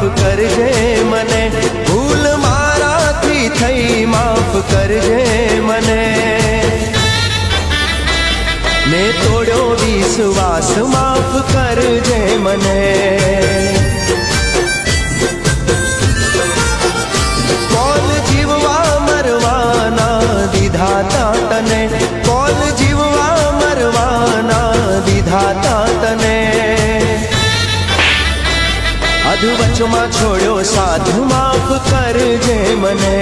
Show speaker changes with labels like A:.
A: કરજે મને, ભૂલ મારાથી થઈ માફ કરજે મને। મેં તોડ્યો વિશ્વાસ, માફ કરજે મને। કોલ જીવવા મરવાના દીધાતા તને, કોલ જીવવા મરવાના દીધાતા તને। અધવચમાં છોડ્યો સાથ, માફ કરજે મને।